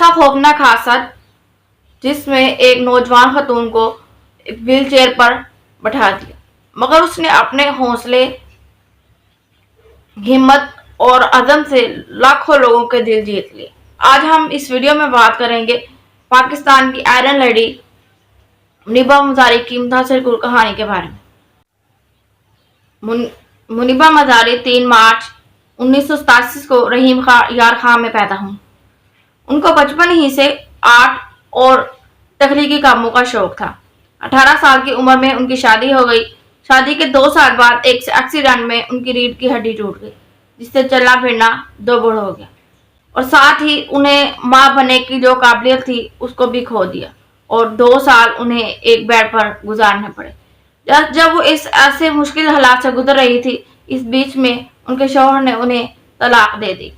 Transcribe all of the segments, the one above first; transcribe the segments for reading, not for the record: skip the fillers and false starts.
ایسا خوفناک حادثہ جس میں ایک نوجوان خاتون کو ویل چیئر پر بٹھا دیا، مگر اس نے اپنے حوصلے، ہمت اور عزم سے لاکھوں لوگوں کے دل جیت لیے۔ آج ہم اس ویڈیو میں بات کریں گے پاکستان کی آئرن لیڈی منیبہ مزاری کی متاثر کن کہانی کے بارے میں۔ منیبہ مزاری 3 مارچ 1987 کو رحیم یار خان میں پیدا ہوئی۔ ان کو بچپن ہی سے آرٹ اور تخلیقی کاموں کا شوق تھا۔ 18 سال کی عمر میں ان کی شادی ہو گئی۔ شادی کے 2 سال بعد ایک ایکسیڈنٹ میں ان کی ریڑھ کی ہڈی ٹوٹ گئی، جس سے چلنا پھرنا دوبڑ ہو گیا، اور ساتھ ہی انہیں ماں بننے کی جو قابلیت تھی اس کو بھی کھو دیا، اور 2 سال انہیں ایک بیڈ پر گزارنے پڑے۔ جب وہ اس ایسے مشکل حالات سے گزر رہی تھی، اس بیچ میں ان کے شوہر نے انہیں طلاق دے دی۔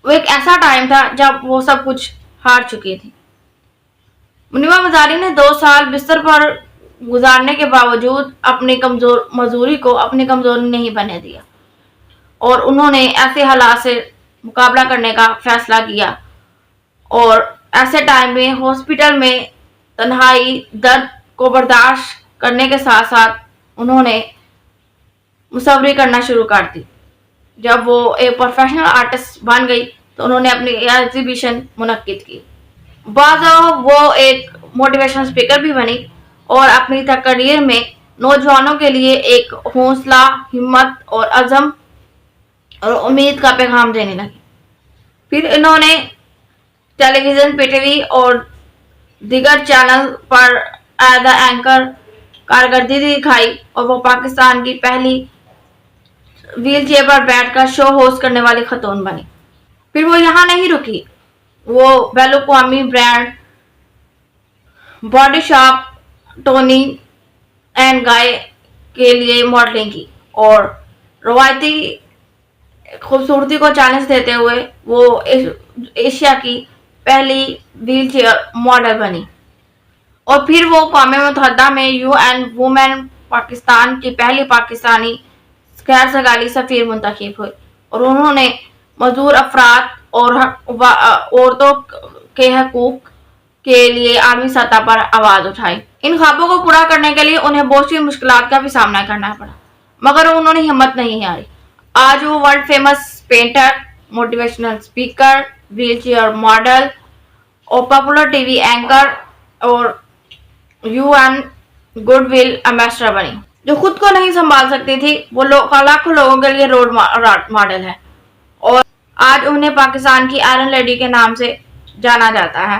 وہ ایک ایسا ٹائم تھا جب وہ سب کچھ ہار چکی تھی۔ منیبہ مزاری نے 2 سال بستر پر گزارنے کے باوجود اپنی مزدوری کو اپنی کمزوری نہیں بننے دیا، اور انہوں نے ایسے حالات سے مقابلہ کرنے کا فیصلہ کیا، اور ایسے ٹائم میں ہاسپٹل میں تنہائی، درد کو برداشت کرنے کے ساتھ ساتھ انہوں نے مصوری کرنا شروع کر دی۔ جب وہ ایک پروفیشنل آرٹسٹ بن گئی تو انہوں نے اپنی ایگزیبیشن منعقد کی۔ بعض وہ ایک موٹیویشنل اسپیکر بھی بنی اور اپنی تقریر میں نوجوانوں کے لیے ایک حوصلہ، ہمت اور عزم اور امید کا پیغام دینے لگی۔ پھر انہوں نے ٹیلی ویژن، پی ٹی وی اور دیگر channel per as a anchor کارکردگی دکھائی، اور وہ پاکستان کی پہلی ویل چیئر پر بیٹھ کر شو ہوسٹ کرنے والی خاتون بنی۔ پھر وہ یہاں نہیں رکی، وہ بین الاقوامی brand body shop Toni and Guy کے لیے ماڈلنگ کی، اور روایتی خوبصورتی کو چیلنج دیتے ہوئے وہ ایشیا کی پہلی ویل چیئر ماڈل بنی۔ اور پھر وہ اقوام متحدہ میں UN وومن پاکستان کی پہلی پاکستانی غیر سرکاری سفیر منتخب ہوئی، اور انہوں نے معذور افراد اور عورتوں کے حقوق کے لیے عالمی سطح پر آواز اٹھائی۔ ان خوابوں کو پورا کرنے کے لیے انہیں بہت سی مشکلات کا بھی سامنا کرنا پڑا، مگر انہوں نے ہمت نہیں ہاری۔ آج وہ world famous painter, motivational speaker, wheel chair model اور پاپولر ٹی وی اینکر اور UN گڈ ول ایمبیسڈر بنی۔ جو خود کو نہیں سنبھال سکتی تھی، وہ لاکھوں لوگوں کے لیے رول ماڈل ہے، اور آج انہیں پاکستان کی آئرن لیڈی کے نام سے جانا جاتا ہے۔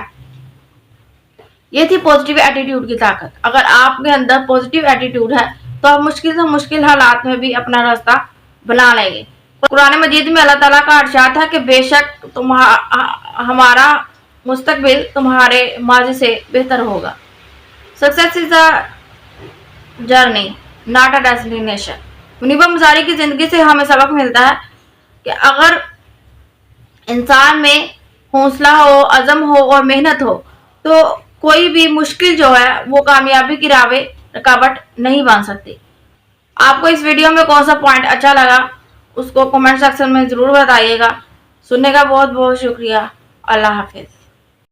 یہ تھی پازیٹیو ایٹیٹیوڈ کی طاقت۔ اگر آپ کے اندر پازیٹیو ایٹیٹیوڈ ہے تو آپ مشکل سے مشکل حالات میں بھی اپنا راستہ بنا لیں گے۔ قرآن مجید میں اللہ تعالیٰ کا ارشاد ہے کہ بے شک ہمارا مستقبل تمہارے ماضی سے بہتر ہوگا۔ Success is a journey not a destination. Muniba Mazari کی زندگی سے ہمیں سبق ملتا ہے کہ اگر انسان میں حوصلہ ہو، عزم ہو اور محنت ہو تو کوئی بھی مشکل جو ہے وہ کامیابی کی راہ میں رکاوٹ نہیں بن سکتی۔ آپ کو اس ویڈیو میں کون سا پوائنٹ اچھا لگا اس کو کمنٹ سیکشن میں ضرور بتائیے گا۔ سننے کا بہت بہت شکریہ۔ اللہ حافظ۔